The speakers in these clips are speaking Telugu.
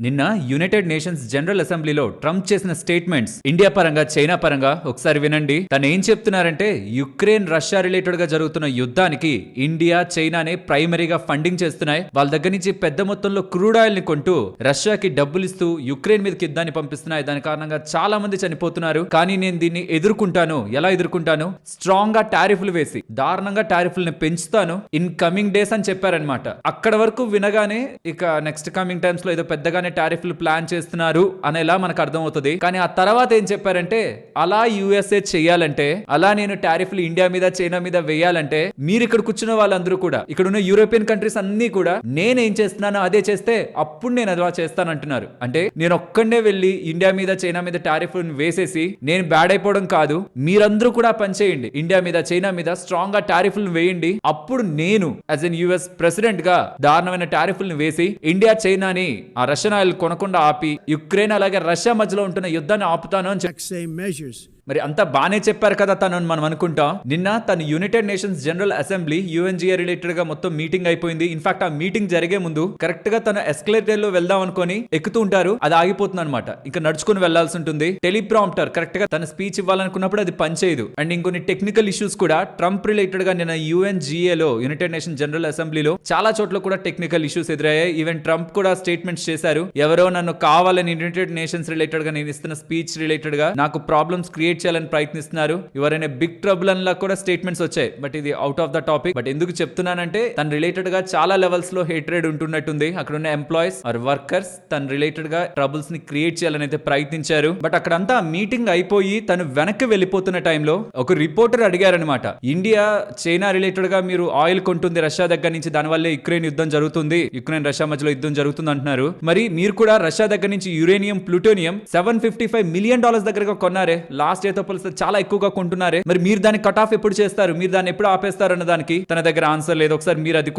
నిన్న యునైటెడ్ నేషన్స్ జనరల్ అసెంబ్లీలో ట్రంప్ చేసిన స్టేట్మెంట్స్ ఇండియా పరంగా చైనా పరంగా ఒకసారి వినండి. తను ఏం చెప్తున్నారంటే యుక్రెయిన్ రష్యా రిలేటెడ్ గా జరుగుతున్న యుద్ధానికి ఇండియా చైనానే ప్రైమరీగా ఫండింగ్ చేస్తున్నాయి. వాళ్ళ దగ్గర నుంచి పెద్ద మొత్తంలో క్రూడ్ ఆయిల్ ని కొంటూ రష్యాకి డబ్బులు ఇస్తూ యుక్రెయిన్ మీదకి యుద్ధాన్ని పంపిస్తున్నాయి. దాని కారణంగా చాలా మంది చనిపోతున్నారు. కానీ నేను దీన్ని ఎదుర్కొంటాను. ఎలా ఎదుర్కొంటాను? స్ట్రాంగ్ గా టారిఫ్లు వేసి దారుణంగా టారిఫ్లను పెంచుతాను ఇన్ కమింగ్ డేస్ అని చెప్పారనమాట. అక్కడ వరకు వినగానే ఇక నెక్స్ట్ కమింగ్ టైమ్స్ లో ఏదో పెద్దగానే టారిఫ్లు ప్లాన్ చేస్తున్నారు అనేలా మనకు అర్థం అవుతుంది. కానీ ఆ తర్వాత ఏం చెప్పారంటే అలా యుఎస్ఏ చేయాలంటే, అలా నేను టారిఫ్లు ఇండియా మీద చైనా మీద వేయాలంటే మీరు ఇక్కడ కూర్చున్న వాళ్ళందరూ కూడా, ఇక్కడ ఉన్న యూరోపియన్ కంట్రీస్ అన్ని కూడా నేనేం చేస్తున్నానో అదే చేస్తే అప్పుడు నేను అలా చేస్తానంటున్నారు. అంటే నేను ఒక్కడే వెళ్ళి ఇండియా మీద చైనా మీద టారిఫ్ వేసేసి నేను బ్యాడ్ అయిపోవడం కాదు, మీరందరూ కూడా పనిచేయండి, ఇండియా మీద చైనా మీద స్ట్రాంగ్ గా టారిఫ్లను వేయండి, అప్పుడు నేను యాజ్ ఎన్ యుఎస్ ప్రెసిడెంట్ గా దారుణమైన టారిఫ్లను వేసి ఇండియా చైనాని ఆ రష్యన్ ఆయిల్ కొనకుండా ఆపి యుక్రెయిన్ అలాగే రష్యా మధ్యలో ఉంటున్న యుద్ధాన్ని ఆపుతాను అని మరి అంతా బానే చెప్పారు కదా తను మనం అనుకుంటాం. నిన్న తను United nations general assembly UNGA related గా మొత్తం మీటింగ్ అయిపోయింది. ఇన్ఫాక్ట్ ఆ మీటింగ్ జరిగే ముందు కరెక్ట్ గా తను ఎస్కలేటర్ లో వెళ్దాం అనుకుని ఎక్కుతూ ఉంటారు, అది ఆగిపోతుంది అనమాట. ఇంకా నడుచుకుని వెళ్లాల్సి ఉంటుంది. టెలిప్రాంప్టర్ కరెక్ట్ గా తన స్పీచ్ ఇవ్వాలనుకున్నప్పుడు అది పనిచేయదు. అండ్ ఇంకొన్ని టెక్నికల్ ఇష్యూస్ కూడా ట్రంప్ రిలేటెడ్ గా నిన్న యుఎన్జిఏ లో యునైటెడ్ నేషన్స్ జనరల్ అసెంబ్లీలో చాలా చోట్ల కూడా టెక్నికల్ ఇష్యూస్ ఎదురయ్యాయి. ఈవెన్ ట్రంప్ కూడా స్టేట్మెంట్స్ చేశారు. ఎవరో నన్ను కావాలని యునైటెడ్ నేషన్స్ రిలేటెడ్ గా నేను ఇస్తున్న స్పీచ్ రిలేటెడ్ గా నాకు ప్రాబ్లమ్స్ క్రియేట్ చేయాలని ప్రయత్నిస్తున్నారు, ఎవరైనా బిగ్ ట్రబుల్ అనిలా కూడా స్టేట్మెంట్స్ వచ్చాయి. బట్ ఇది out of the topic. But ఎందుకు చెప్తున్నానంటే తన రిలేటెడ్ గా చాలా లెవెల్స్ లో హేట్రేడ్ ఉంటున్నట్టుంది. అక్కడ ఉన్న ఎంప్లాయీస్ ఆర్ వర్కర్స్ తన రిలేటెడ్ గా ట్రబుల్స్ ని క్రియేట్ చేయాలని అయితే ప్రయత్నించారు. బట్ అక్కడంతా మీటింగ్ అయిపోయి తను వెనక్కి వెళ్ళిపోతున్న టైంలో ఒక రిపోర్టర్ అడిగారనమాట, ఇండియా చైనా రిలేటెడ్ గా మీరు ఆయిల్ కొంటుంది రష్యా దగ్గర నుంచి, దానివల్లే యుక్రెయిన్ యుద్ధం జరుగుతుంది, యుక్రెయిన్ రష్యా మధ్యలో యుద్ధం జరుగుతుంది అంటున్నారు. మరి మీరు కూడా రష్యా దగ్గర నుంచి యురేనియం ప్లూటోనియం $755 మిలియన్ దగ్గరగా కొన్నారే, లాస్ట్ ఇయర్ తో చాలా ఎక్కువగా కొంటున్నారే, మరి మీరు దాన్ని కట్ ఆఫ్ ఎప్పుడు చేస్తారు, మీరు దాన్ని ఎప్పుడు ఆపేస్తారు అన్న దానికి తన దగ్గర ఆన్సర్ లేదు. ఒకసారి మీరు అది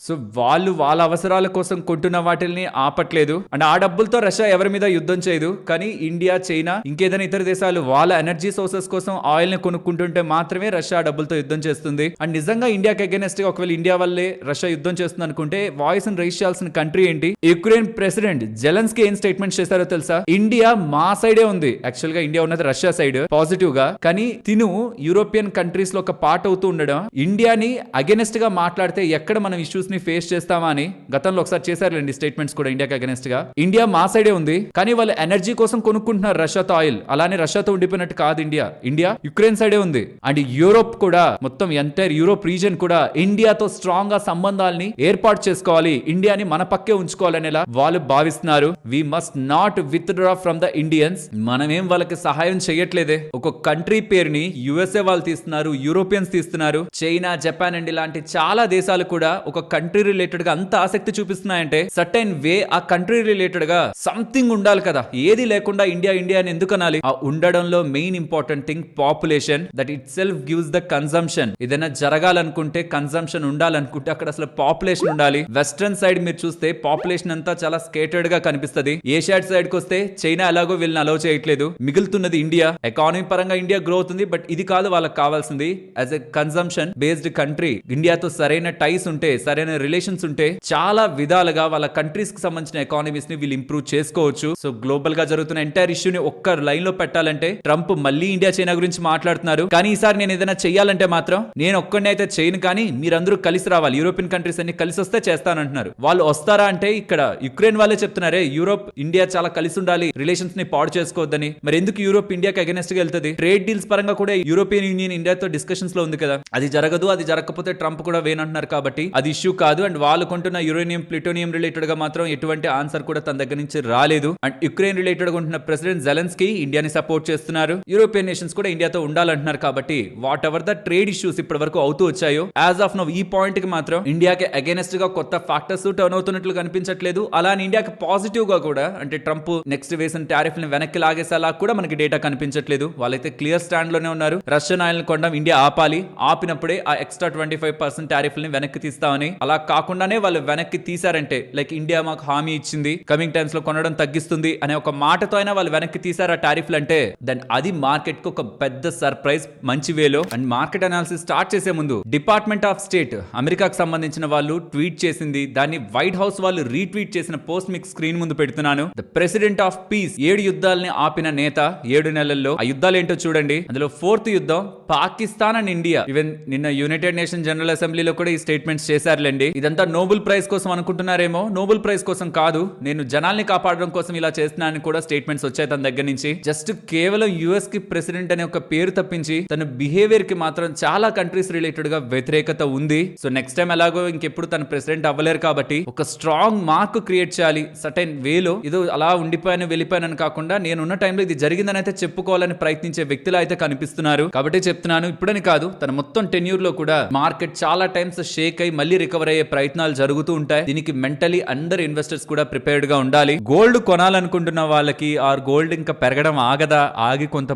సో వాళ్ళు వాళ్ళ అవసరాల కోసం కొంటున్న వాటిని ఆపట్లేదు. అండ్ ఆ డబ్బులతో రష్యా ఎవరి మీద యుద్ధం చేయదు. కానీ ఇండియా చైనా ఇంకేదైనా ఇతర దేశాలు వాళ్ళ ఎనర్జీ సోర్సెస్ కోసం ఆయిల్ ని కొనుక్కుంటుంటే మాత్రమే రష్యా డబ్బులతో యుద్ధం చేస్తుంది. అండ్ నిజంగా ఇండియాకి అగైనెస్ట్ గా ఒకవేళ ఇండియా వల్లే రష్యా యుద్ధం చేస్తుంది అనుకుంటే వాయిస్ రైజ్ చేయాల్సిన కంట్రీ ఏంటి? యుక్రెయిన్ ప్రెసిడెంట్ జెలెన్స్కీ ఏం స్టేట్మెంట్ చేశారో తెలుసా? ఇండియా మా సైడే ఉంది, యాక్చువల్ గా ఇండియా ఉన్నది రష్యా సైడ్ పాజిటివ్ గా, కానీ తిను యూరోపియన్ కంట్రీస్ లో ఒక పార్ట్ అవుతూ ఉండడం, ఇండియాని అగెనెస్ట్ గా మాట్లాడితే ఎక్కడ మనం ఇష్యూస్ ని ఫేస్ చేస్తామా అని గతంలో ఒకసారి చేశారులేండి స్టేట్మెంట్స్ కూడా ఇండియాకి అగెనెస్ట్ గా. ఇండియా మా సైడే ఉంది, కానీ వాళ్ళు ఎనర్జీ కోసం కొనుక్కుంటున్నారు రష్యాతో ఆయిల్, అలానే రష్యాతో ఉండిపోయినట్టు కాదు ఇండియా. ఇండియా యుక్రెయిన్ సైడే ఉంది. అండ్ యూరోప్ కూడా మొత్తం ఎంటైర్ యూరోప్ రీజన్ కూడా ఇండియాతో స్ట్రాంగ్ గా సంబంధాలని ఏర్పాటు చేసుకోవాలి, ఇండియాని మన పక్కే ఉంచుకోవాలనేలా వాళ్ళు భావిస్తున్నారు. We must not withdraw from the Indians. మనమేం వాళ్ళకి సహాయం చేయట్లేదే. ఒక కంట్రీ పేరుని యుఎస్ఏ వాళ్ళు తీస్తున్నారు, యూరోపియన్స్ తీస్తున్నారు, చైనా జపాన్ అండ్ ఇలాంటి చాలా దేశాలు కూడా ఒక కంట్రీ రిలేటెడ్ గా అంత ఆసక్తి చూపిస్తున్నాయంటే సర్టైన్ వే ఆ కంట్రీ రిలేటెడ్ గా సంథింగ్ ఉండాలి కదా. ఏది లేకుండా ఇండియా ఇండియా అని ఎందుకు అనాలి? ఆ ఉండడంలో main important thing population. That itself gives the consumption. ఏదైనా జరగాలనుకుంటే కన్సంప్షన్ ఉండాలనుకుంటే అక్కడ అసలు పాపులేషన్ ఉండాలి. వెస్టర్న్ సైడ్ మీరు చూస్తే పాపులేషన్ అంతా చాలా స్కేటర్డ్ గా కనిపిస్తుంది. ఏషియాడ్ సైడ్ కి వస్తే చైనా ఎలాగో వీళ్ళని అలౌ చేయట్లేదు, మిగులుతున్నది ఇండియా. ఎకానమీ పరంగా ఇండియా గ్రో అవుతుంది, బట్ ఇది కాదు వాళ్ళకి కావాల్సింది. As a consumption based country ఇండియాతో సరైన టైస్ ఉంటే, సరైన రిలేషన్స్ ఉంటే చాలా విధాలుగా వాళ్ళ కంట్రీస్ కి సంబంధించిన ఎకానమీస్ ని వీళ్ళు ఇంప్రూవ్ చేసుకోవచ్చు. సో గ్లోబల్ గా జరుగుతున్న ఎంటైర్ ఇష్యూని ఒక్క లైన్ లో పెట్టాలంటే ట్రంప్ మళ్ళీ ఇండియా చైనా గురించి మాట్లాడుతున్నారు. కానీ ఈసారి నేను ఏదైనా చెయ్యాలంటే మాత్రం నేను ఒక్కడిని అయితే చేయను, కానీ మీరందరూ కలిసి రావాలి, యూరోపియన్ కంట్రీస్ అన్ని కలిసి వస్తే చేస్తానంటున్నారు. వాళ్ళు వస్తారా అంటే ఇక్కడ యుక్రెయిన్ వాళ్ళే చెప్తున్నారే యూరోప్ ఇండియా చాలా కలిసి ఉండాలి, రిలేషన్స్ ని పాడు చేసుకోవద్దని. మరి ఎందుకు యూరోప్ ఇండియాకి అగెనెస్ట్ గా వెళ్తుంది? ట్రేడ్ డీల్స్ పరంగా కూడా యూరోపియన్ యూనియన్ ఇండియాతో డిస్కషన్స్ లో ఉంది కదా, అది జరగదు. అది జరగకపోతే ట్రంప్ కూడా వేనంటున్నారు కాబట్టి అది ఇష్యూ కాదు. అండ్ వాళ్ళు కొంటున్న యురేనియం ప్లూటోనియం రిలేటెడ్ గా మాత్రం ఎటువంటి ఆన్సర్ కూడా తన దగ్గర నుంచి రాలేదు. అండ్ యుక్రెయిన్ రిలేటెడ్ గా ఉంటున్న ప్రెసిడెంట్ జెలెన్స్కీ ఇండియాని సపోర్ట్ చేస్తున్నారు, యూరోపియన్ నేషన్స్ కూడా ఇండియాతో ఉండాలంటున్నారు. కాబట్టి what ever the trade issues ఇప్పటి వరకు అవుతూ వచ్చాయో, యాజ్ ఆఫ్ నౌ ఈ పాయింట్ కి మాత్రం ఇండియాకి అగైనెస్ట్ గా కొత్త ఫ్యాక్టర్స్ టర్న్ అవుతున్నట్లు కనిపించట్లేదు. అలానే ఇండియాకి పాజిటివ్ గా కూడా, అంటే ట్రంప్ నెక్స్ట్ వేసిన టారిఫ్ ని వెనక్కి లాగేసేలా కూడా మనకి డేటా కనిపించట్లేదు. వాళ్ళైతే క్లియర్ స్టాండ్ లోనే ఉన్నారు. రష్యన్ ఆయిల్ కొనడం ఇండియా ఆపాలి, ఆపినప్పుడే ఆ ఎక్స్ట్రా 25% టారిఫ్ని వెనక్కి తీస్తామని. అలా కాకుండానే వాళ్ళు వెనక్కి తీసారంటే లైక్ ఇండియా మాకు హామీ ఇచ్చింది కమింగ్ టైమ్స్ లో కొనడం తగ్గిస్తుంది అనే ఒక మాటతో అయినా వాళ్ళు వెనక్కి తీసారు ఆ టారిఫ్లు అంటే, దెన్ అది మార్కెట్ కు ఒక పెద్ద సర్ప్రైజ్ మంచి వేలో. అండ్ మార్కెట్ అనాలిసిస్ స్టార్ట్ చేసే ముందు డిపార్ట్మెంట్ ఆఫ్ స్టేట్ అమెరికాకు సంబంధించిన వాళ్ళు ట్వీట్ చేసింది, దాన్ని వైట్ హౌస్ వాళ్ళు రీట్వీట్ చేసిన పోస్ట్ మీకు స్క్రీన్ ముందు పెడుతున్నాను. ద ప్రెసిడెంట్ ఆఫ్ పీస్, 7 యుద్ధాలని ఆపిన నేత 7 నెలల్లో. ఆ యుద్ధాలు ఏంటో చూడండి. అందులో 4th యుద్ధం పాకిస్తాన్ అండ్ ఇండియా. ఈవెన్ నిన్న యునైటెడ్ నేషన్ జనరల్ అసెంబ్లీలో కూడా ఈ స్టేట్మెంట్స్ చేశారులేండి. ఇదంతా నోబెల్ ప్రైజ్ కోసం అనుకుంటున్నారేమో, నోబెల్ ప్రైజ్ కోసం కాదు, నేను జనాల్ని కాపాడడం కోసం ఇలా చేస్తున్నానని కూడా స్టేట్మెంట్స్ వచ్చాయి తన దగ్గర నుంచి. జస్ట్ కేవలం యుఎస్ కి ప్రెసిడెంట్ అనే ఒక పేరు తప్పించి తన బిహేవియర్ కి మాత్రం చాలా కంట్రీస్ రిలేటెడ్ గా వ్యతిరేకత ఉంది. సో నెక్స్ట్ టైం ఎలాగో ఇంకెప్పుడు తన ప్రెసిడెంట్ అవ్వలేరు కాబట్టి ఒక స్ట్రాంగ్ మార్క్ క్రియేట్ చేయాలి సర్టెన్ వేలో. ఏదో అలా ఉండిపోయాను వెళ్ళిపోయానని కాకుండా నేనున్న టైంలో ఇది జరిగిందని అయితే చెప్పుకోవాలని ప్రయత్నించే వ్యక్తులు అయితే కనిపిస్తున్నారు. కాబట్టి చెప్తున్నాను, ఇప్పుడని కాదు, తన మొత్తం టెన్యూర్ లో కూడా మార్కెట్ చాలా టైమ్స్ షేక్ అయి మళ్ళీ రికవర్ అయ్యే ప్రయత్నాలు జరుగుతూ ఉంటాయి. దీనికి మెంటలీ అందరు ఇన్వెస్టర్స్ కూడా ప్రిపేర్డ్ గా ఉండాలి. గోల్డ్ కొనాలనుకుంటున్న వాళ్ళకి ఆర్ గోల్డ్ ఇంకా పెరగడం ఆగదా, ఆగి కొంత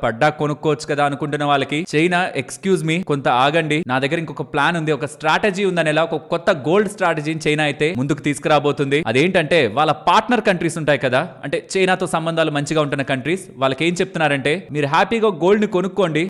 పడ్డా కొనుక్కోవచ్చు కదా అనుకుంటున్న వాళ్ళకి చైనా ఎక్స్క్యూజ్ మీ కొంత ఆగండి, నా దగ్గర ఇంకొక ప్లాన్ ఉంది, ఒక స్ట్రాటజీ ఉందని, ఎలా ఒక కొత్త గోల్డ్ స్ట్రాటజీని చైనా అయితే ముందుకు తీసుకురాబోతుంది. అదేంటంటే వాళ్ళ పార్ట్నర్ కంట్రీస్ ఉంటాయి కదా, అంటే చైనాతో సంబంధాలు మంచిగా ఉంటున్న కంట్రీస్, వాళ్ళకి ఏం చెప్తున్నారంటే మీరు హ్యాపీగా గోల్డ్ ని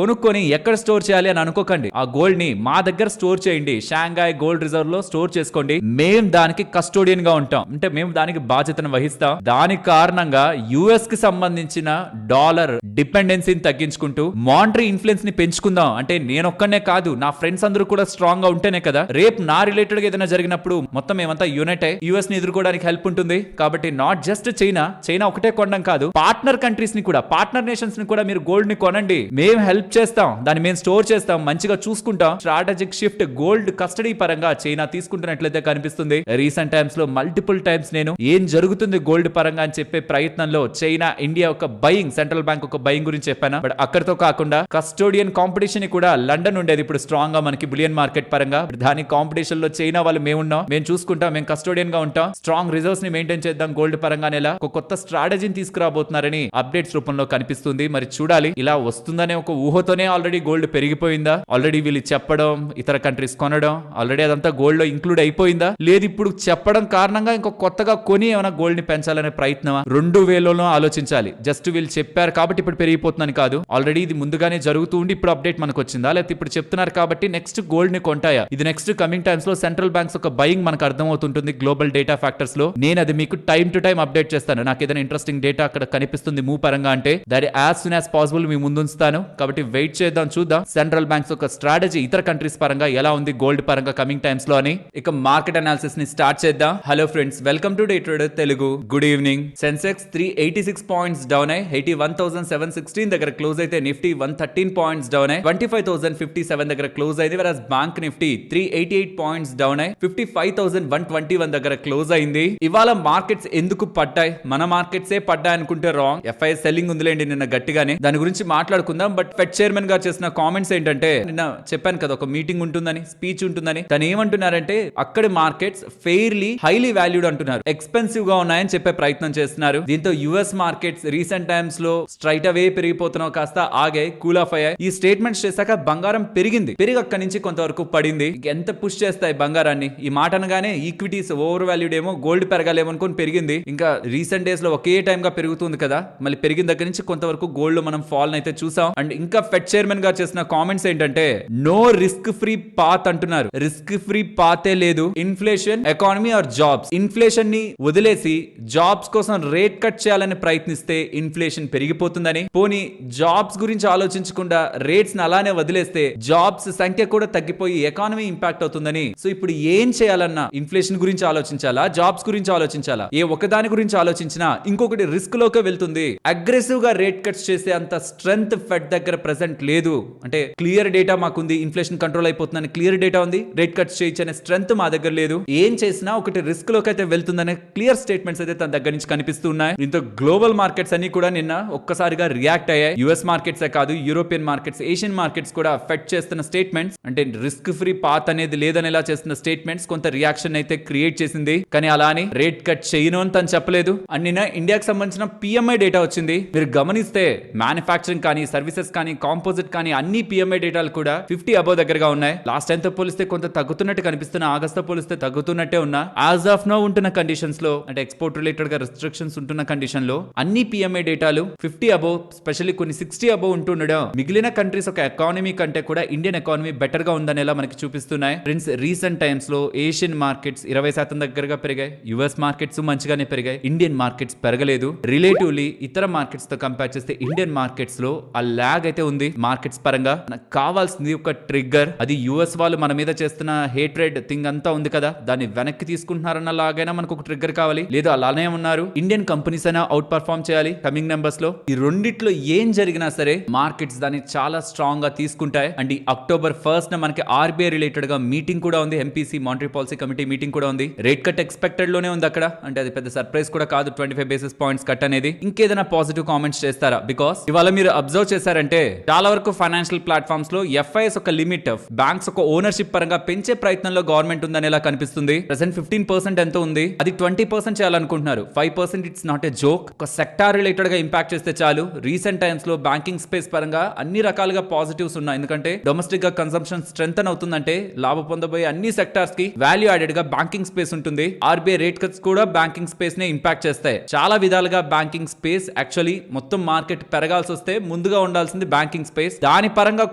కొనుక్కొని ఎక్కడ స్టోర్ చేయాలి అని అనుకోకండి, ఆ గోల్డ్ ని మా దగ్గర స్టోర్ చేయండి, షాంఘాయ్ గోల్డ్ రిజర్వ్ లో స్టోర్ చేసుకోండి, మేం దానికి కస్టోడియన్ గా ఉంటాం, అంటే మేము దానికి బాధ్యతను వహిస్తాం. దాని కారణంగా యుఎస్ కి సంబంధించిన డాలర్ డిపెండెన్సీని తగ్గించుకుంటూ మానిటరీ ఇన్ఫ్లుయెన్స్ ని పెంచుకుందాం. అంటే నేనొక్కనే కాదు, నా ఫ్రెండ్స్ అందరూ కూడా స్ట్రాంగ్ గా ఉంటేనే కదా రేపు నా రిలేటెడ్ గా ఏదైనా జరిగినప్పుడు మొత్తం మేమంతా యూనైట్ అయ్యి యుఎస్ ని ఎదుర్కోవడానికి హెల్ప్ ఉంటుంది. కాబట్టి నాట్ జస్ట్ చైనా ఒకటే కొనడం కాదు, పార్ట్నర్ కంట్రీస్ ని కూడా, పార్ట్నర్ నేషన్స్ ని కూడా మీరు గోల్డ్ ని కొనండి, మేము హెల్ప్ చేస్తాం, దాన్ని మేము స్టోర్ చేస్తాం, మంచిగా చూసుకుంటాం. స్ట్రాటజిక్ షిఫ్ట్ గోల్డ్ కస్టడీ పరంగా చైనా తీసుకుంటున్నట్లయితే కనిపిస్తుంది. రీసెంట్ టైమ్స్ లో మల్టిపుల్ టైమ్స్ నేను ఏం జరుగుతుంది గోల్డ్ పరంగా అని చెప్పే ప్రయత్నంలో చైనా ఇండియా ఒక బయింగ్, సెంట్రల్ బ్యాంక్ ఒక బయింగ్ గురించి చెప్పాను. బట్ అక్కడితో కాకుండా కస్టోడియన్ కాంపిటీషన్ కూడా లండన్ ఉండేది ఇప్పుడు స్ట్రాంగ్ గా మనకి బులియన్ మార్కెట్ పరంగా. దాని కాంపిటీషన్ లో చైనా వాళ్ళు మేమున్నాం, మేము చూసుకుంటాం, మేము కస్టోడియన్ గా ఉంటాం, స్ట్రాంగ్ రిజర్వ్స్ ని మెయింటైన్ చేద్దాం గోల్డ్ పరంగా. నెల ఒక కొత్త స్ట్రాటజీని తీసుకురాబోతున్నారని అప్డేట్స్ రూపంలో కనిపిస్తుంది. మరి చూడాలి, ఇలా వస్తుందనే ఒక ఊహతోనే ఆల్రెడీ గోల్డ్ పెరిగిపోయిందా, ఆల్రెడీ వీళ్ళు చెప్పడం ఇతర కంట్రీస్ కొనడం ఆల్రెడీ అదంతా గోల్డ్ లో ఇంక్లూడ్ అయిపోయిందా, లేదు ఇప్పుడు చెప్పడం కారణంగా ఇంకో కొత్తగా కొని ఏమైనా గోల్డ్ ని పెంచాలనే ప్రయత్నం, రెండు వేలలో ఆలోచించాలి. జస్ట్ వీళ్ళు చెప్పారు కాబట్టి ఇప్పుడు పెరిగిపోతుందని కాదు, ఆల్రెడీ ఇది ముందుగానే జరుగుతూ ఉండి ఇప్పుడు అప్డేట్ మనకు వచ్చిందా, లేకపోతే ఇప్పుడు చెప్తున్నారు కాబట్టి నెక్స్ట్ గోల్డ్ ని కొంటాయా, ఇది నెక్స్ట్ కమింగ్ టైమ్స్ లో సెంట్రల్ బ్యాంక్స్ ఒక బయింగ్ మనకు అర్థమవుతుంటుంది గ్లోబల్ డేటా ఫ్యాక్టర్స్ లో. నేను అది మీకు టైం టు టైం అప్డేట్ చేస్తాను. నాకు ఏదైనా ఇంట్రెస్టింగ్ డేటా అక్కడ కనిపిస్తుంది మూవ్ పరంగా అంటే దాని యాజ్ సూన్ యాజ్ పాసిబుల్ మీ ముందు ఉంచుతాను. కాబట్టి వెయిట్ చేద్దాం, చూద్దాం సెంట్రల్ బ్యాంక్స్ ఒక స్ట్రాటజీ ఇతర కంట్రీస్ పరంగా ఎలా ఉంది గోల్డ్ పరంగా కమింగ్ టైమ్స్ లో అని. ఇక మార్కెట్ అనాలిసిస్ ని స్టార్ట్ చేద్దాం. Hello friends, welcome to day trader Telugu. Good evening. Sensex 386 points down అయ్యి 81,716 దగ్గర క్లోజ్ అయితే, నిఫ్టీ 113 పాయింట్స్ డౌన్ అయ్యి 25,057 దగ్గర క్లోజ్ అయింది. వెరస్ బ్యాంక్ నిఫ్టీ 388 పాయింట్స్ డౌన్ అయ్యి 55,121 దగ్గర క్లోజ్ అయింది. ఇవాళ మార్కెట్స్ ఎందుకు పడ్డాయి, మన మార్కెట్స్ ఏ పడ్డాయి అనుకుంటే రాంగ్. ఎఫ్ఐఎస్ సెల్లింగ్ ఉందిలేండి నిన్న గట్టిగానే, దాని గురించి మాట్లాడుకుందాం. బట్ ఫెడ్ చైర్మన్ గారు చేసిన కామెంట్స్ ఏంటంటే, నిన్న చెప్పాను కదా ఒక మీటింగ్ ఉంటుందని, స్పీచ్ ఉంటుందని, తను ఏమంటున్నారంటే అక్కడి మార్కెట్స్ ఫెయిర్లీ హైలీ వాల్యూడ్ అంటున్నారు, ఎక్స్పెన్సివ్ గా ఉన్నాయని చెప్పే ప్రయత్నం చేస్తున్నారు. దీంతో యుఎస్ మార్కెట్స్ రీసెంట్ టైమ్స్ లో స్ట్రైట్ అవే పెరిగిపోతున్నావు కాస్త ఆగాయి, కూల్ ఆఫ్ అయ్యాయి. ఈ స్టేట్మెంట్స్ చేశాక బంగారం పెరిగింది, అక్కడి నుంచి కొంతవరకు పడింది. ఎంత పుష్ చేస్తాయి బంగారాన్ని, ఈ మాట అనగానే ఈక్విటీస్ ఓవర్ వాల్యూడ్ ఏమో గోల్డ్ పెరగాలేమో అనుకుని పెరిగింది. ఇంకా రీసెంట్ డేస్ లో ఒకే టైం గా పెరుగుతుంది కదా, మళ్ళీ పెరిగిన దగ్గర నుంచి కొంతవరకు గోల్డ్ లో మనం ఫాల్ అయితే చూసాం. అండ్ ఇంకా ఫెడ్ చైర్మన్ గారు చేసిన కామెంట్స్ ఏంటంటే, నో రిస్క్ ఫ్రీ పాత్ అంటున్నారు. రిస్క్ ఫ్రీ పాతే లేదు. Inflation, economy are jobs, inflation ని వదిలేసి జాబ్స్ కోసం రేట్ కట్ చేయాలని ప్రయత్నిస్తే ఇన్ఫ్లేషన్ పెరిగిపోతుందని, పోనీ జాబ్స్ గురించి ఆలోచించకుండా రేట్స్ ని అలానే వదిలేస్తే జాబ్స్ సంఖ్య కూడా తగ్గిపోయి ఎకానమీ ఇంపాక్ట్ అవుతుందని. సో ఇప్పుడు ఏం చేయాలన్నా ఇన్ఫ్లేషన్ గురించి ఆలోచించాలా, జాబ్స్ గురించి ఆలోచించాలా, ఏ ఒకదాని గురించి ఆలోచించినా ఇంకొకటి రిస్క్ లోకే వెళ్తుంది. అగ్రెసివ్ గా రేట్ కట్స్ చేసే అంత స్ట్రెంగ్త్ ఫెడ్ దగ్గర ప్రెసెంట్ లేదు. అంటే క్లియర్ డేటా మాకుంది, ఇన్ఫ్లేషన్ కంట్రోల్ అయిపోతుందని క్లియర్ డేటా ఉంది, రేట్ కట్స్ చేయొచ్చనే స్ట్రెంగ్త్ మా దగ్గర లేదు. ఏం చేసినా ఒకటి రిస్క్ లోకి అయితే వెళ్తుందనే క్లియర్ స్టేట్మెంట్స్ అయితే తన దగ్గర నుంచి కనిపిస్తున్నాయి. దీంతో గ్లోబల్ మార్కెట్స్ అన్ని కూడా నిన్న ఒక్కసారిగా రియాక్ట్ అయ్యాయి. యుఎస్ మార్కెట్స్ కాదు, యూరోపియన్ మార్కెట్స్, ఏషియన్ మార్కెట్స్ కూడా ఫెడ్ చేస్తున్న స్టేట్మెంట్స్, అంటే రిస్క్ ఫ్రీ పాత్ అనేది లేదనేలా చేస్తున్న స్టేట్మెంట్స్ కొంత రియాక్షన్ అయితే క్రియేట్ చేసింది. కానీ అలా అని రేట్ కట్ చేయను అని తను చెప్పలేదు. అండ్ నిన్న ఇండియాకి సంబంధించిన పిఎంఐ డేటా వచ్చింది. మీరు గమనిస్తే మ్యానుఫ్యాక్చరింగ్ కానీ, సర్వీసెస్ కానీ, కాంపోజిట్ కానీ అన్ని పిఎంఐ డేటాలు కూడా 50 అబౌవ్ దగ్గరగా ఉన్నాయి. లాస్ట్ టైం తో పోలిస్తే కొంత తగ్గుతున్నట్టు కనిపిస్తున్న, ఆగస్ట్ తో పోలిస్తే తగ్గుతున్నట్టే ఉన్నా. యాజ్ ఆఫ్ నౌ ఉంటున్న కండిషన్స్ లో, అంటే ఎక్స్పోర్ట్ రిలేటెడ్ గా రెస్ట్రిక్షన్స్ ఉంటున్న కండిషన్ లో అన్ని పిఎంఐ డేటాలు 50 అబౌవ్, స్పెషల్లీ కొన్ని 60 అబౌవ్ ఉంటుండడం మిగిలిన కంట్రీస్ ఒక ఎకానమీ కంటే కూడా ఇండియన్ ఎకానమీ బెటర్ గా ఉందనేలా మనకి చూపిస్తున్నాయి. ఫ్రెండ్స్, రీసెంట్ టైమ్స్ లో ఏషియన్ మార్కెట్స్ 20% దగ్గరగా పెరిగాయి, యుఎస్ మార్కెట్స్ మంచిగానే పెరిగాయి, ఇండియన్ మార్కెట్స్ పెరగలేదు. రిలేటివ్లీ ఇతర మార్కెట్స్ తో కంపేర్ చేస్తే ఇండియన్ మార్కెట్స్ లో ఆ లాగ్ అయితే ఉంది. మార్కెట్స్ పరంగా నాకు కావాల్సింది ఒక ట్రిగ్గర్. అది యుఎస్ వాళ్ళు మన మీద చేస్తున్న హేట్రెడ్ థింగ్ అంతా ఉంది కదా, దాన్ని వెనక్కి తీసుకుంటున్నారన్న లాగైనా మనకు ఒక ట్రిగ్గర్ కావాలి. లేదు అలానే ఉన్నారు, ఇండియన్ కంపెనీస్ అయినా అవుట్ పర్ఫార్మ్ చేయాలి కమింగ్ నెంబర్స్ లో. ఈ రెండిట్లో ఏం జరిగినా సరే మార్కెట్స్ దాన్ని చాలా స్ట్రాంగ్ గా తీసుకుంటాయి. అండ్ ఈ అక్టోబర్ 1st మనకి ఆర్బీఐ రిలేటెడ్ గా మీటింగ్ కూడా ఉంది, MPC monetary policy committee meeting కూడా ఉంది. రేట్ కట్ ఎక్స్పెక్టెడ్ లోనే ఉంది అక్కడ, అంటే అది పెద్ద సర్ప్రైజ్ కూడా కాదు 25 బేసిస్ పాయింట్స్ కట్ అనేది. ఇంకేదైనా పాజిటివ్ కామెంట్స్ చేస్తారా? బికాస్ ఇవాళ మీరు అబ్జర్వ్ చేశారంటే చాలా వరకు ఫైనాన్షియల్ ప్లాట్ఫామ్స్ లో ఎఫ్ఐఎస్ ఒక లిమిట్, బ్యాంక్స్ ఒక ఓనర్షిప్ పరంగా పెంచే ప్రయత్నంలో గవర్నమెంట్ ఉందనేలా కనిపిస్తుంది. ప్రెసెంట్ 15% ఎంత ఉంది, అది 20% చేయాలనుకుంటున్నారు. 5% ఇట్స్ నాట్ ఏ జోక్. ఒక సెక్టార్ రిలేటెడ్ గా ఇంపాక్ట్ చేస్తే చాలు. రీసెంట్ టైమ్స్ లో బ్యాంకింగ్ స్పేస్ పరంగా అన్ని రకాలుగా పాజిటివ్స్ ఉన్నాయి. ఎందుకంటే డొమెస్టిక్ గా కన్సంప్షన్ స్ట్రెంగ్ అవుతుందంటే లాభ పొందబోయే అన్ని సెక్టార్స్ కి వాల్యూ యాడెడ్ గా బ్యాంకింగ్ స్పేస్ ఉంటుంది. ఆర్బీఐ రేట్ కట్స్ కూడా బ్యాంకింగ్ స్పేస్ నే ఇంపాక్ట్ చేస్తాయి. చాలా విధాలుగా బ్యాంకింగ్ స్పేస్ యాక్చువల్లీ మొత్తం మార్కెట్ పెరగాల్సి వస్తే ముందుగా ఉండాల్సింది బ్యాంకింగ్ స్పేస్. దాని పరంగా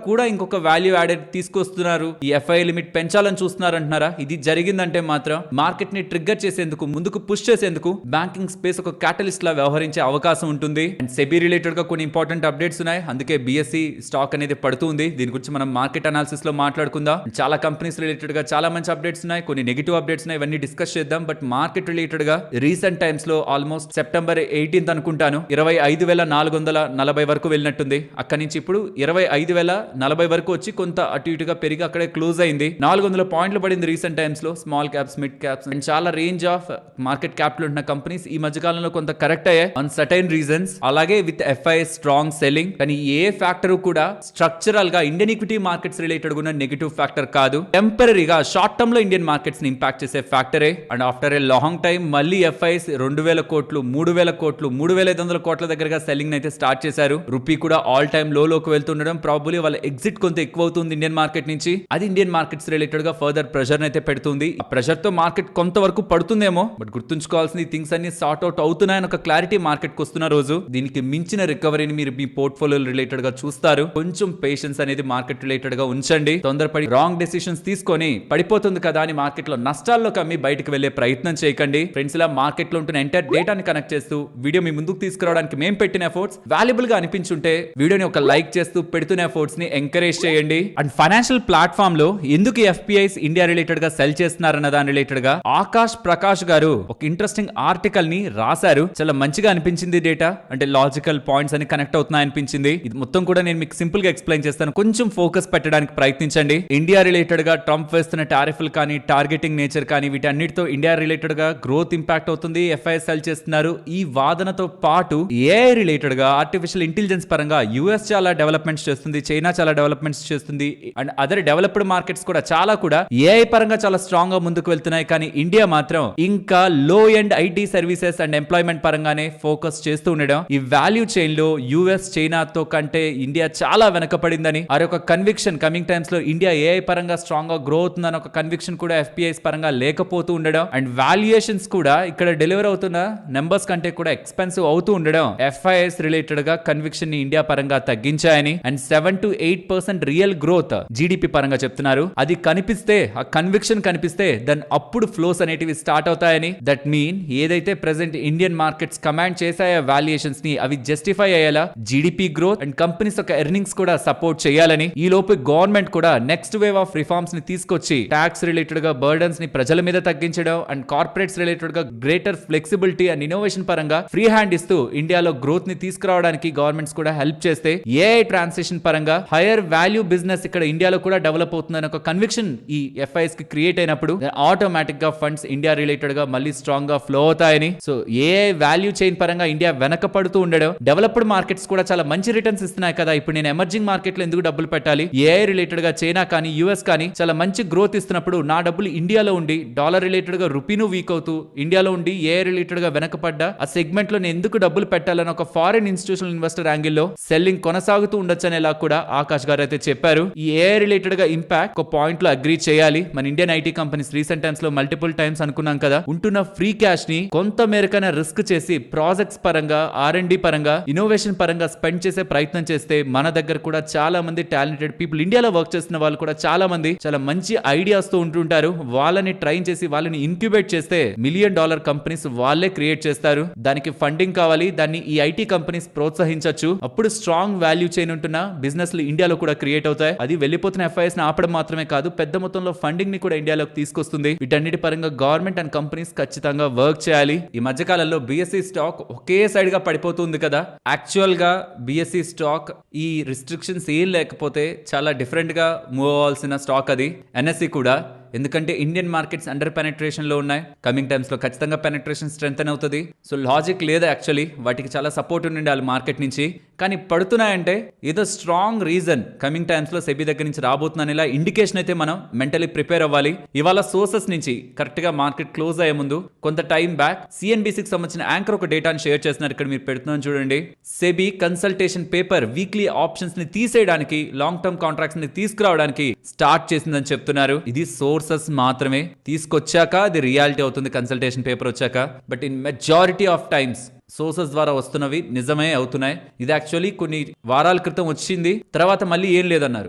కూడా ఇంకొక వాల్యూ యాడెడ్ తీసుకొస్తున్నారు. ఈ ఎఫ్ఐ లిమిట్ పెంచాలని చూస్తున్నారు అంటున్నారా? ఇది జరిగిందంటే మాత్రం మార్కెట్ ని ట్రిగ్గర్ చేసేందుకు, ముందుకు పుష్ చేసేందుకు బ్యాంకింగ్ స్పేస్ ఒక క్యాటలిస్ట్ లా వ్యవహరించే అవకాశం ఉంటుంది. అండ్ సెబీ రిలేటెడ్ గా కొన్ని ఇంపార్టెంట్ అప్డేట్స్ ఉన్నాయి. అందుకే బిఎస్సి స్టాక్ అనేది పడుతుంది. దీని గురించి మనం మార్కెట్ అనాలిసిస్ లో మాట్లాడుకుందాం. చాలా కంపెనీస్ రిలేటెడ్ గా చాలా మంచి అప్డేట్స్ ఉన్నాయి, కొన్ని నెగిటివ్ అప్డేట్స్ ఉన్నాయి, ఇవన్నీ డిస్కస్ చేద్దాం. బట్ మార్కెట్ రిలేటెడ్ గా రీసెంట్ టైమ్స్ లో ఆల్మోస్ట్ సెప్టెంబర్ 18th అనుకుంటాను 25,440 వరకు వెళ్ళినట్టుంది. అక్కడి నుంచి ఇప్పుడు 25,040 వరకు వచ్చి కొంత అటు ఇటుగా పెరిగి అక్కడే క్లోజ్ అయింది. 400 పాయింట్లు పడింది రీసెంట్ టైమ్స్ లో. Small caps, mid caps and చాలా రేంజ్ ఆఫ్ మార్కెట్ క్యాప్ లో ఉన్న కంపెనీస్ ఈ మధ్య కాలంలో కొంత కరెక్ట్ అయ్యాయి ఆన్ సర్టైన్ రీజన్స్. అలాగే విత్ ఎఫ్ఐ స్ట్రాంగ్ సెల్లింగ్. కానీ ఏ ఫ్యాక్టర్ కూడా స్ట్రక్చరల్ గా ఇండియన్ ఈక్విటీ మార్కెట్స్ రిలేటెడ్ ఉన్న నెగిటివ్ ఫ్యాక్టర్ కాదు. టెంపరీగా షార్ట్ టర్మ్ లో ఇండియన్ మార్కెట్స్ ని ఇంపాక్ట్ చేసే ఫ్యాక్టరే. And after a long time మళ్ళీ ఎఫ్ఐస్ 2,000 కోట్లు, 3,000 కోట్లు, 3,500 కోట్ల దగ్గరగా సెల్లింగ్ అయితే స్టార్ట్ చేశారు. రూపీ కూడా ఆల్ టైమ్ లోకి వెళ్తుండడం, ప్రాబబ్లీ వాళ్ళ ఎగ్జిట్ కొంత ఎక్కువ అవుతుంది ఇండియన్ మార్కెట్ నుంచి. అది ఇండియన్ మార్కెట్స్ రిలేటెడ్ గా ఫర్దర్ ప్రెషర్ అయితే పెడుతుంది. ఆ ప్రెషర్ తో మార్కెట్ కొంతవరకు పడుతుందేమో, బట్ గుర్తుంచుకోవాల్సింది థింగ్స్ అన్ని సార్ట్ అవుట్ అవుతున్నాయని ఒక క్లారిటీ మార్కెట్ కు వస్తున్న రోజు దీనికి మించిన రికవరీని మీరు మీ పోర్ట్ఫోలియో రిలేటెడ్ గా చూస్తారు. కొంచెం పేషెన్స్ అనేది మార్కెట్ రిలేటెడ్ గా ఉంచండి. తొందరపడి రాంగ్ డెసిషన్స్ తీసుకొని పడిపోతుంది కదా అని మార్కెట్ లో నష్టాల్లో కమ్మి బయటకు వెళ్లే ప్రయత్నం చేయకండి. ఫ్రెండ్స్, ఇలా మార్కెట్ లో ఉంటున్న ఎంటైర్ డేటాని కనెక్ట్ చేస్తూ వీడియో మీ ముందుకు తీసుకురావడానికి మేము పెట్టిన ఎఫర్ట్స్ వాల్యుబుల్ గా అనిపించుంటే వీడియోని ఒక లైక్ చేస్తూ పెడుతున్న ఎఫర్ట్స్ ని ఎంకరేజ్ చేయండి. అండ్ ఫైనాన్షియల్ ప్లాట్ఫామ్ లో ఎందుకు ఎఫ్పిఐస్ ఇండియా రిలేటెడ్ గా సెల్ చేస్తున్నారన్న దాని రిలేటెడ్ గా ఆకాష్ ప్రకాష్ గారు ఒక ఇంట్రెస్టింగ్ ఆర్టికల్ ని రాశారు. చాలా మంచిగా అనిపించింది. డేటా అంటే లాజికల్ పాయింట్స్ అని కనెక్ట్ అవుతున్నాయి అనిపించింది. ఇది మొత్తం కూడా నేను మీకు సింపుల్ గా ఎక్స్ప్లెయిన్ చేస్తాను. కొంచెం ఫోకస్ పెట్టడానికి ప్రయత్నించండి. ఇండియా రిలేటెడ్ గా ట్రంప్ వేస్తున్న టారిఫ్లు కానీ, టార్గెటింగ్ నేచర్ కానీ, వీటన్నిటితో ఇండియా రిలేటెడ్ గా గ్రోత్ ఇంపాక్ట్ అవుతుంది. ఎఫ్ఐఎస్ సెల్ చేస్తున్నారు. ఈ వాదనతో పాటు ఏఐ రిలేటెడ్ గా, ఆర్టిఫిషియల్ ఇంటెలిజెన్స్ పరంగా యుఎస్ చాలా డెవలప్మెంట్స్ చేస్తుంది, చైనా చాలా డెవలప్మెంట్స్ చేస్తుంది, అండ్ అదర్ డెవలప్డ్ మార్కెట్స్ కూడా చాలా కూడా ఏఐ పరంగా చాలా స్ట్రాంగ్ గా ముందుకు వెళ్తున్నాయి. కానీ ఇండియా మాత్రం ఇంకా లో end IT services and employment పరంగానే ఫోకస్ చేస్తూ ఉండడం. ఈ వాల్యూ చైన్ లో యుఎస్ చైనాతో కంటే ఇండియా చాలా వెనకపడిందని, ఒక కన్విక్షన్ కమింగ్ టైమ్స్ లో ఇండియా ఏఐ పరంగా స్ట్రాంగ్ గా గ్రో అవుతుందని ఒక కన్విక్షన్ కూడా ఎఫ్పిఐస్ పరంగా లేకపోతూ ఉండడం, అండ్ వాల్యుయేషన్స్ కూడా ఇక్కడ డెలివర్ అవుతున్న నెంబర్స్ కంటే కూడా ఎక్స్పెన్సివ్ అవుతూ ఉండడం ఎఫ్ఐఎస్ రిలేటెడ్ గా కన్విక్షన్ ని ఇండియా పరంగా తగ్గించాయని. And 7 to 8% real growth GDP పరంగా చెప్తున్నారు. అది కనిపిస్తే, ఆ కన్విక్షన్ కనిపిస్తే దెన్ అప్పుడు ఫ్లోస్ అనేటివి స్టార్ట్ అవుతాయని. దట్ మీన్ ఏదైతే ప్రెసెంట్ ఇండియన్ మార్కెట్స్ కమాండ్ చేశాయో వాల్యుయేషన్స్ ని, అవి జస్టిఫై అయ్యేలా జీడిపి గ్రోత్ అండ్ కంపెనీస్ యొక్క ఎర్నింగ్స్ కూడా సపోర్ట్ చేయాలని. ఈ లోపు గవర్నమెంట్ కూడా నెక్స్ట్ వేవ్ ఆఫ్ రిఫార్మ్స్ ని తీసుకొచ్చి ట్యాక్స్ రిలేటెడ్ గా బర్డన్స్ ని ప్రజల మీద తగ్గించడం అండ్ కార్పొరేట్స్ రిలేటెడ్ గా గ్రేటర్ ఫ్లెక్సిబిలిటీ అండ్ ఇన్నోవేషన్ పరంగా ఫ్రీ హ్యాండ్ ఇస్తూ ఇండియాలో గ్రోత్ ని తీసుకురావడానికి గవర్నమెంట్స్ కూడా హెల్ప్ చేస్తే ఏఐ ట్రాన్సిషన్ పరంగా హైయర్ వాల్యూ బిజినెస్ ఇక్కడ ఇండియాలో కూడా డెవలప్ అవుతుందని ఒక కన్విక్షన్ ఈ ఎఫ్ఐఎస్ కి క్రియేట్ అయినప్పుడు ఆటోమేటిక్ గా ఫండ్స్ ఇండియా రిలేటెడ్ గా మళ్ళీ స్ట్రాంగ్ గా ఫ్లో అవుతాయని. సో ఏఐ వాల్యూ చైన్ పరంగా ఇండియా వెనకపడుతూ ఉండడం, డెవలప్డ్ మార్కెట్స్ కూడా చాలా మంచి రిటర్న్స్ ఇస్తున్నాయి కదా, ఇప్పుడు నేను ఎమర్జింగ్ మార్కెట్ లో ఎందుకు డబ్బులు పెట్టాలి? ఏఐ రిలేటెడ్ గా చైనా కానీ, యుఎస్ కానీ చాలా మంచి గ్రోత్ ఇస్తున్నప్పుడు నా డబ్బులు ఇండియాలో ఉండి డాలర్ రిలేటెడ్ గా రూపీను వీక్ అవుతూ ఇండియాలో ఉండి ఏఐ రిలేటెడ్ గా వెనకపడ్డా ఆ సెగ్మెంట్ లో నేను ఎందుకు డబ్బులు పెట్టాలని ఎక్కడైనా ఒక ఫారిన్ ఇన్స్టిట్యూషనల్ ఇన్వెస్టర్ యాంగిల్లో సెల్లింగ్ కొనసాగుతూ ఉండొచ్చనేలా కూడా ఆకాష్ గారు అయితే చెప్పారు. ఈ ఏఐ రిలేటెడ్ గా ఇంపాక్ట్ ఒక పాయింట్ లో అగ్రీ చేయాలి. మన Indian IT companies recent times లో మల్టిపుల్ టైమ్స్ అనుకున్నాం కదా, ఉంటున్న ఫ్రీ క్యాష్ ని కొంత మేరకైనా రిస్క్ చేసి ప్రాజెక్ట్స్ పరంగా, R&D పరంగా, ఇన్నోవేషన్ పరంగా స్పెండ్ చేసే ప్రయత్నం చేస్తే మన దగ్గర కూడా చాలా మంది టాలెంటెడ్ పీపుల్, ఇండియాలో వర్క్ చేస్తున్న వాళ్ళు కూడా చాలా మంది చాలా మంచి ఐడియాస్ తో ఉంటుంటారు. వాళ్ళని ట్రైన్ చేసి వాళ్ళని ఇన్క్యుబేట్ చేస్తే $1 మిలియన్ కంపెనీస్ వాళ్ళే క్రియేట్ చేస్తారు. దానికి ఫండింగ్ కావాలి, దాన్ని ఈ ఐటీ కంపెనీస్ ప్రోత్సహించవచ్చు. అప్పుడు స్ట్రాంగ్ వాల్యూ చైన్ ఉంటున్న బిజినెస్ ఇండియాలో కూడా క్రియేట్ అవుతాయి. అది వెళ్ళిపోతున్న FIS ని ఆపడం మాత్రమే కాదు, పెద్ద మొత్తంలో ఫండింగ్ ని కూడా ఇండియాలోకి తీసుకొస్తుంది. వీటన్నిటి పరంగా గవర్నమెంట్ అండ్ కంపెనీస్ ఖచ్చితంగా వర్క్ చేయాలి. ఈ మధ్య కాలంలో BSE స్టాక్ ఒకే సైడ్ గా పడిపోతుంది కదా. యాక్చువల్ గా BSE స్టాక్ ఈ రిస్ట్రిక్షన్స్ ఏం లేకపోతే చాలా డిఫరెంట్ గా మూవ్ అవ్వాల్సిన స్టాక్ అది. NSE కూడా, ఎందుకంటే ఇండియన్ మార్కెట్స్ అండర్ పెనట్రేషన్ లో ఉన్నాయి. కమింగ్ టైమ్స్ లో ఖచ్చితంగా పెనట్రేషన్ స్ట్రెంథెన్ అవుతుంది. సో లాజిక్ లేదు యాక్చువల్లీ, వాటికి చాలా సపోర్ట్ ఉండాలి మార్కెట్ నుంచి. కానీ పడుతున్నాయంటే ఏదో స్ట్రాంగ్ రీజన్ కమింగ్ టైమ్స్ లో సెబీ దగ్గర నుంచి రాబోతుందని ఇలా ఇండికేషన్ అయితే మనం మెంటలీ ప్రిపేర్ అవ్వాలి. ఇవాళ సోర్సెస్ నుంచి కరెక్ట్ గా మార్కెట్ క్లోజ్ అయ్యే ముందు కొంత టైం బ్యాక్ CNBCకి సంబంధించిన యాంకర్ ఒక డేటాను షేర్ చేస్తున్నారు. ఇక్కడ మీరు పెడుతున్నాను చూడండి. SEBI consultation paper weekly options ని తీసేయడానికి, లాంగ్ టర్మ్ కాంట్రాక్ట్స్ ని తీసుకురావడానికి స్టార్ట్ చేసిందని చెప్తున్నారు. ఇది సోర్సెస్ మాత్రమే, తీసుకొచ్చాక అది రియాలిటీ అవుతుంది కన్సల్టేషన్ పేపర్ వచ్చాక. But in majority of times sources ద్వారా వస్తున్నవి నిజమే అవుతున్నాయి. ఇది యాక్చువల్లీ కొన్ని వారాల క్రితం వచ్చింది, తర్వాత మళ్ళీ ఏం లేదన్నారు.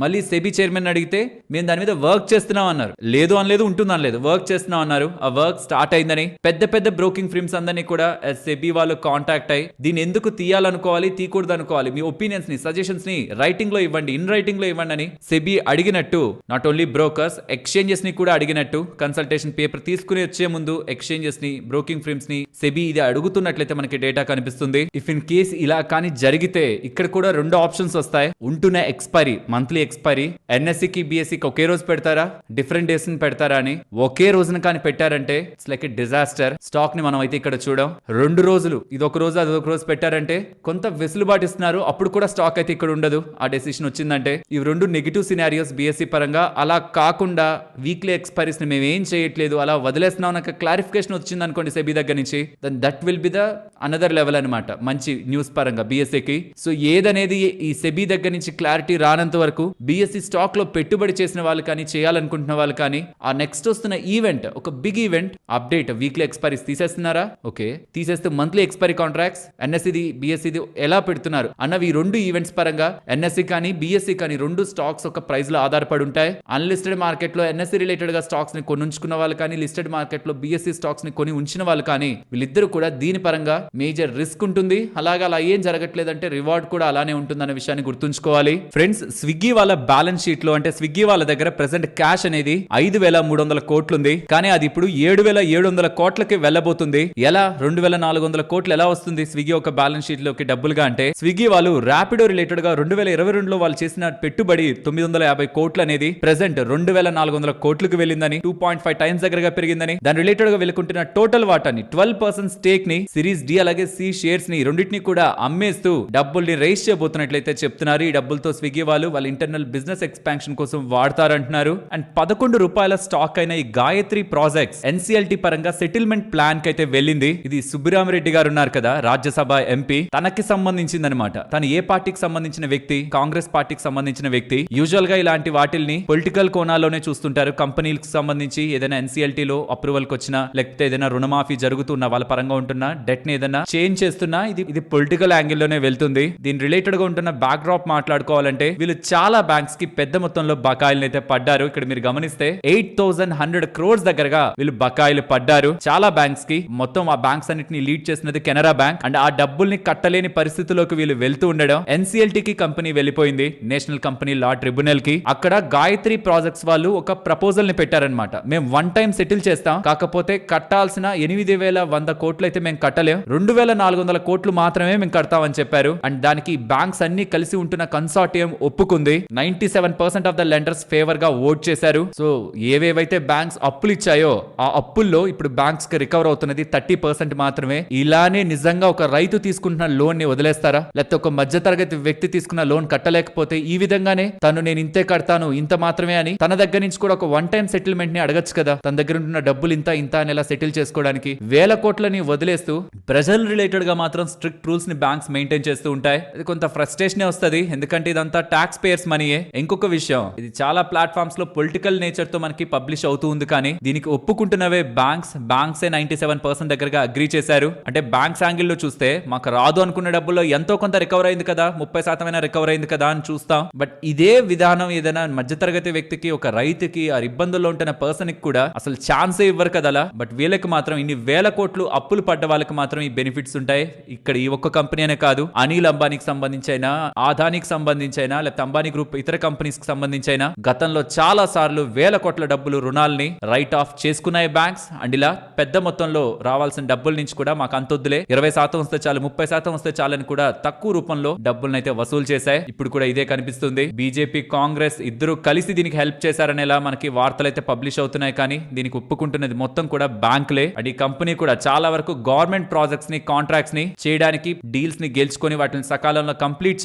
మళ్ళీ సెబీ చైర్మన్ అడిగితే మేము దాని మీద వర్క్ చేస్తున్నాం అన్నారు. లేదు అనలేదు, ఉంటుందనలేదు, వర్క్ చేస్తున్నాం అన్నారు. ఆ వర్క్ స్టార్ట్ అయిందని పెద్ద పెద్ద బ్రోకింగ్ ఫిర్మ్స్ అందరినీ కూడా సెబీ వాళ్ళు కాంటాక్ట్ అయ్యి దీన్ని ఎందుకు తీయాలనుకోవాలి, తీయకూడదు అనుకోవాలి, మీ ఒపీనియన్స్ ని, సజెషన్స్ ని రైటింగ్ లో ఇవ్వండి, ఇన్ రైటింగ్ లో ఇవ్వండి అని సెబీ అడిగినట్టు, నాట్ ఓన్లీ బ్రోకర్స్, ఎక్స్చేంజెస్ ని కూడా అడిగినట్టు, కన్సల్టేషన్ పేపర్ తీసుకుని వచ్చే ముందు ఎక్స్చేంజెస్ ని, బ్రోకింగ్ ఫిర్మ్స్ ని సెబీ ఇది అడుగుతున్నట్లయితే మనకి డేటా కనిపిస్తుంది. ఇఫ్ ఇన్ కేస్ ఇలా కానీ జరిగితే ఇక్కడ కూడా 2 ఆప్షన్స్ వస్తాయి. ఉంటున్న ఎక్స్పైరీ, మంత్లీ ఎక్స్పైరీ, NSEకి BSEకి ఒకే రోజు పెడతారా, డిఫరెంట్ డేస్ ని పెడతారా అని. ఒకే రోజున కానీ పెట్టారంటే it's like a disaster. Stock ని మనం అయితే ఇక్కడ చూడం. 2 రోజులు, ఇది ఒక రోజు అది ఒక రోజు పెట్టారంటే కొంత వెసులుబాటు ఇస్తున్నారు. అప్పుడు కూడా స్టాక్ అయితే ఇక్కడ ఉండదు. ఆ డెసిషన్ వచ్చిందంటే ఇవి 2 నెగిటివ్ సినారియోస్ BSE పరంగా. అలా కాకుండా వీక్లీ ఎక్స్పైరీస్ ని మేము ఏం చేయట్లేదు, అలా వదిలేస్తున్నాం నాకు క్లారిఫికేషన్ వచ్చింది అనుకోండి సెబీ దగ్గర నుంచి, then that will be the another level అనమాట, మంచి న్యూస్ పరంగా BSEకి. సో ఏదనేది ఈ సెబీ దగ్గర నుంచి క్లారిటీ రానంత వరకు BSE స్టాక్ లో పెట్టుబడి చేసిన వాళ్ళు కానీ, చేయాలనుకుంటున్న వాళ్ళు కానీ, ఆ నెక్స్ట్ వస్తున్న ఈవెంట్, ఒక big event update, weekly expiries తీసేస్తున్నారా, ఓకే తీసేస్తే మంత్లీ ఎక్స్పైరీ కాంట్రాక్ట్స్ NSEది BSEది ఎలా పెడుతున్నారు అన్నవి 2 ఈవెంట్స్ పరంగా NSE కానీ BSE కానీ 2 స్టాక్స్ ఒక ప్రైస్ లో ఆధారపడి ఉంటాయి. అన్లిస్టెడ్ మార్కెట్ లో NSE రిలేటెడ్ గా స్టాక్స్ ని కొని ఉంచుకున్న వాళ్ళు కానీ, లిస్టెడ్ మార్కెట్ లో BSE స్టాక్స్ ని కొని ఉంచిన వాళ్ళు కానీ, వీళ్ళిద్దరు కూడా దీని పరంగా మేజర్ రిస్క్ ఉంటుంది. అలాగే అలా ఏం జరగట్లేదంటే రివార్డ్ కూడా అలానే ఉంటుంది అనే విషయాన్ని గుర్తుంచుకోవాలి. ఫ్రెండ్స్, స్విగ్గీ వాళ్ళ బ్యాలెన్స్ షీట్ లో, అంటే స్విగ్గీ వాళ్ళ దగ్గర ప్రెసెంట్ క్యాష్ అనేది 5,300 కోట్లు ఉంది. కానీ అది ఇప్పుడు 7,700 కోట్లకి వెళ్ళబోతుంది. ఎలా 2,400 కోట్లు ఎలా వస్తుంది స్విగ్గీ ఒక బ్యాలెన్స్ షీట్ లోకి డబ్బులుగా అంటే, స్విగ్గీ వాళ్ళు ర్యాపిడో రిలేటెడ్ గా 2022లో వాళ్ళు చేసిన పెట్టుబడి 950 కోట్లు అనేది ప్రెసెంట్ 2,400 కోట్లకు వెళ్ళిందని, 2.5 టైమ్స్ దగ్గరగా పెరిగిందని, దాని రిలేటెడ్ గా వెళ్ళుకుంటున్న టోటల్ వాటాని 12% స్టేక్ ని సిరీస్ డి అలాగే C షేర్స్ ని రెండింటిని కూడా అమ్మేస్తూ డబ్బుల్ని రైజ్ చేయబోతున్నట్లయితే చెప్తున్నారు. ఈ డబ్బులతో స్విగ్గీ వాళ్ళు వాళ్ళ ఇంటర్నల్ బిజినెస్ ఎక్స్పాన్షన్ కోసం వాడతారంటున్నారు. అండ్ 11 రూపాయల స్టాక్ అయిన ఈ గాయత్రి ప్రాజెక్ట్స్ NCLT పరంగా సెటిల్మెంట్ ప్లాన్ కి అయితే వెళ్ళింది. ఇది సుబ్బిరామిరెడ్డి గారు ఉన్నారు కదా, రాజ్యసభ MP, తనకి సంబంధించింది అనమాట. తను ఏ పార్టీకి సంబంధించిన వ్యక్తి, కాంగ్రెస్ పార్టీకి సంబంధించిన వ్యక్తి. యూజువల్ గా ఇలాంటి వాటిల్ని పొలిటికల్ కోణాల్లోనే చూస్తుంటారు. కంపెనీలకు సంబంధించి ఏదైనా NCLT లో అప్రూవల్ కి వచ్చినా, లేకపోతే ఏదైనా రుణమాఫీ జరుగుతున్న వాళ్ళ పరంగా ఉంటున్న డెట్ ని ఏదైనా చేంజ్ చేస్తున్నా, ఇది పొలిటికల్ యాంగిల్ లోనే వెళ్తుంది. దీని రిలేటెడ్ గా ఉంటున్న బ్యాక్ డ్రాప్ మాట్లాడుకోవాలంటే వీళ్ళు చాలా బ్యాంక్స్ కి పెద్ద మొత్తంలో బకాయిలు అయితే పడ్డారు. ఇక్కడ మీరు గమనిస్తే 8,100 crores దగ్గరగా వీళ్ళు బకాయిలు పడ్డారు చాలా బ్యాంక్స్ కి. మొత్తం ఆ బ్యాంక్స్ అన్నిటిని లీడ్ చేసినది కెనరా బ్యాంక్. అండ్ ఆ డబ్బుల్ని కట్టలేని పరిస్థితిలోకి వీళ్ళు వెళ్తూ ఉండడం, NCLT కి కంపెనీ వెళ్ళిపోయింది, నేషనల్ కంపెనీ లా ట్రిబ్యునల్ కి. అక్కడ గాయత్రి ప్రాజెక్ట్స్ వాళ్ళు ఒక ప్రపోజల్ ని పెట్టారనమాట. మేము 1 టైం సెటిల్ చేస్తాం, కాకపోతే కట్టాల్సిన 8,100 కోట్లు అయితే మేము కట్టలేం, 2,400 కోట్లు మాత్రమే మేము కడతామని చెప్పారు. అండ్ దానికి బ్యాంక్స్ అన్ని కలిసి ఉంటున్న కన్సార్టియం ఒప్పుకుంది. 97% ఆఫ్ ద లెండర్స్ ఫేవర్ గా ఓట్ చేశారు. సో ఏవేవైతే బ్యాంక్స్ అప్పులు ఇచ్చాయో ఆ అప్పుల్లో ఇప్పుడు బ్యాంక్స్ కి రికవర్ అవుతున్నది 30% మాత్రమే. ఇలానే నిజంగా ఒక రైతు తీసుకుంటున్న లోన్ ని వదిలేస్తారా, లేకపోతే ఒక మధ్య తరగతి వ్యక్తి తీసుకున్న లోన్ కట్టలేకపోతే ఈ విధంగానే తను నేను ఇంతే కడతాను ఇంత మాత్రమే అని తన దగ్గర నుంచి కూడా ఒక 1 టైం సెటిల్మెంట్ ని అడగచ్చు కదా. తన దగ్గర ఉంటున్న డబ్బులు ఇంత ఇంత అని ఎలా సెటిల్ చేసుకోవడానికి 1,000 కోట్లని వదిలేస్తూ ప్రెజర్ మెడల్ రిలేటెడ్ గా మాత్రం స్ట్రిక్ట్ రూల్స్ ని బ్యాంక్స్ మెయింటైన్ చేస్తూ ఉంటాయి. ఇది కొంత ఫ్రస్ట్రేషన్ వస్తుంది, ఎందుకంటే ఇదంతా ట్యాక్స్ పేయర్స్ మనీయే. ఇంకొక విషయం, ఇది చాలా ప్లాట్ఫామ్స్ లో పొలిటికల్ నేచర్ తో మనకి పబ్లిష్ అవుతూ ఉంది, కానీ దీనికి ఒప్పుకుంటున్నవే బ్యాంక్స్ 97% దగ్గరగా అగ్రీ చేశారు. అంటే బ్యాంక్స్ యాంగిల్ లో చూస్తే మాకు రాదు అనుకున్న డబ్బుల్లో ఎంతో కొంత రికవర్ అయింది కదా, 30% రికవర్ అయింది కదా అని చూస్తాం. బట్ ఇదే విధానం ఏదైనా మధ్యతరగతి వ్యక్తికి, ఒక రైతుకి, ఆ ఇబ్బందుల్లో ఉంటున్న పర్సన్ కి కూడా అసలు ఛాన్సే ఇవ్వరు కదా. బట్ వీళ్ళకి మాత్రం ఇన్ని వేల కోట్లు అప్పులు పడ్డ వాళ్ళకి మాత్రం ఈ బెనిఫిట్స్ ఉంటాయి. ఇక్కడ ఈ ఒక్క కంపెనీ అనే కాదు, అనిల్ అంబానీకి సంబంధించైనా, ఆదానికి సంబంధించైనా, లేకపోతే అంబానీ గ్రూప్ ఇతర కంపెనీస్ కి సంబంధించైనా గతంలో చాలా సార్లు వేల కోట్ల డబ్బులు రుణాలని రైట్ ఆఫ్ చేసుకున్నాయి బ్యాంక్స్. అండ్ ఇలా పెద్ద మొత్తంలో రావాల్సిన డబ్బుల నుంచి కూడా మాకు అంతొద్దులే, 20% వస్తే చాలు, 30% వస్తే చాలని కూడా తక్కువ రూపంలో డబ్బులను అయితే వసూలు చేశాయి. ఇప్పుడు కూడా ఇదే కనిపిస్తుంది. బీజేపీ, కాంగ్రెస్ ఇద్దరు కలిసి దీనికి హెల్ప్ చేశారనేలా మనకి వార్తలు అయితే పబ్లిష్ అవుతున్నాయి, కానీ దీనికి ఒప్పుకుంటున్నది మొత్తం కూడా బ్యాంకులే. అండ్ ఈ కంపెనీ కూడా చాలా వరకు గవర్నమెంట్ ప్రాజెక్ట్స్ ని, కాంట్రాక్ట్స్ ని చేయడానికి డీల్స్ ని గెలుచుకొని వాటిని సకాలంలో కంప్లీట్